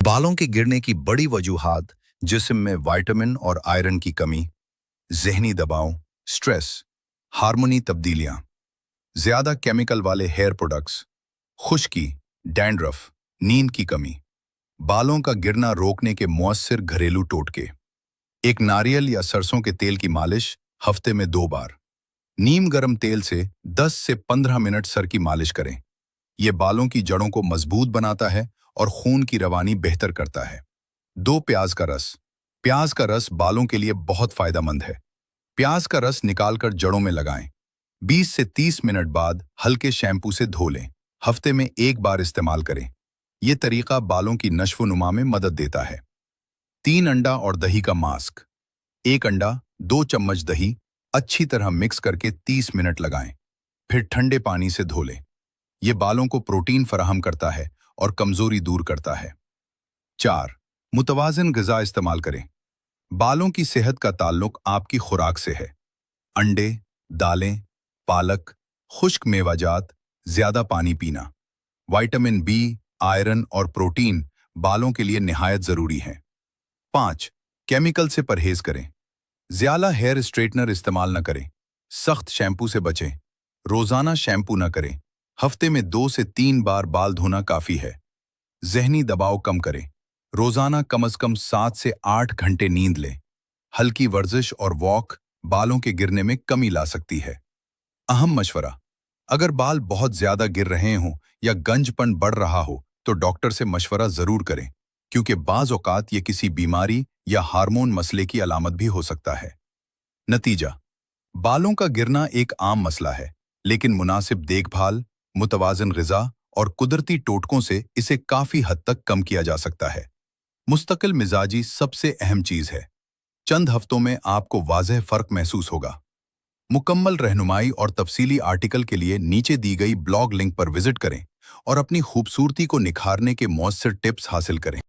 बालों के गिरने की बड़ी वजूहात जिस्म में विटामिन और आयरन की कमी, जहनी दबाव, स्ट्रेस, हार्मोनी तब्दीलियां, ज्यादा केमिकल वाले हेयर प्रोडक्ट्स, खुश्की, डैंड्रफ, नींद की कमी। बालों का गिरना रोकने के मौसर घरेलू टोटके। एक नारियल या सरसों के तेल की मालिश हफ्ते में 2 बार। नीम गर्म तेल से 10 से 15 मिनट सर की मालिश करें। ये बालों की जड़ों को मजबूत बनाता है और खून की रवानी बेहतर करता है। 2 प्याज का रस। प्याज का रस बालों के लिए बहुत फायदेमंद है। प्याज का रस निकालकर जड़ों में लगाएं। 20 से 30 मिनट बाद हल्के शैम्पू से धो लें। हफ्ते में 1 बार इस्तेमाल करें। ये तरीका बालों की नश्व-नुमा में मदद देता है। 3 अंडा और दही का मास्क। 1 अंडा, 2 चम्मच दही अच्छी तरह मिक्स करके 30 मिनट लगाएं। फिर ठंडे पानी से धो लें। ये बालों को प्रोटीन फराहम करता है और कमजोरी दूर करता है। 4. मुतवाज़िन ग़िज़ा इस्तेमाल करें। बालों की सेहत का ताल्लुक आपकी खुराक से है। अंडे, दालें, पालक, खुश्क मेवाजात, ज्यादा पानी पीना। विटामिन बी, आयरन और प्रोटीन बालों के लिए निहायत जरूरी हैं। 5. केमिकल से परहेज करें। ज्यादा हेयर स्ट्रेटनर इस्तेमाल न करें। सख्त शैम्पू से बचें। रोजाना शैम्पू न करें। हफ्ते में 2 से 3 बार बाल धोना काफी है। जहनी दबाव कम करें। रोजाना कम से कम 7 से 8 घंटे नींद लें। हल्की वर्जिश और वॉक बालों के गिरने में कमी ला सकती है। अहम मशवरा: अगर बाल बहुत ज्यादा गिर रहे हों या गंजपन बढ़ रहा हो तो डॉक्टर से मशवरा जरूर करें, क्योंकि बाज़ औक़ात ये किसी बीमारी या हार्मोन मसले की अलामत भी हो सकता है। नतीजा: बालों का गिरना एक आम मसला है, लेकिन मुनासिब देखभाल, मुतवाज़िन ग़िज़ा और कुदरती टोटकों से इसे काफ़ी हद तक कम किया जा सकता है। मुस्तकिल मिजाजी सबसे अहम चीज़ है। चंद हफ्तों में आपको वाज़ेह फ़र्क महसूस होगा। मुकम्मल रहनुमाई और तफसीली आर्टिकल के लिए नीचे दी गई ब्लॉग लिंक पर विजिट करें और अपनी खूबसूरती को निखारने के मौसर टिप्स हासिल करें।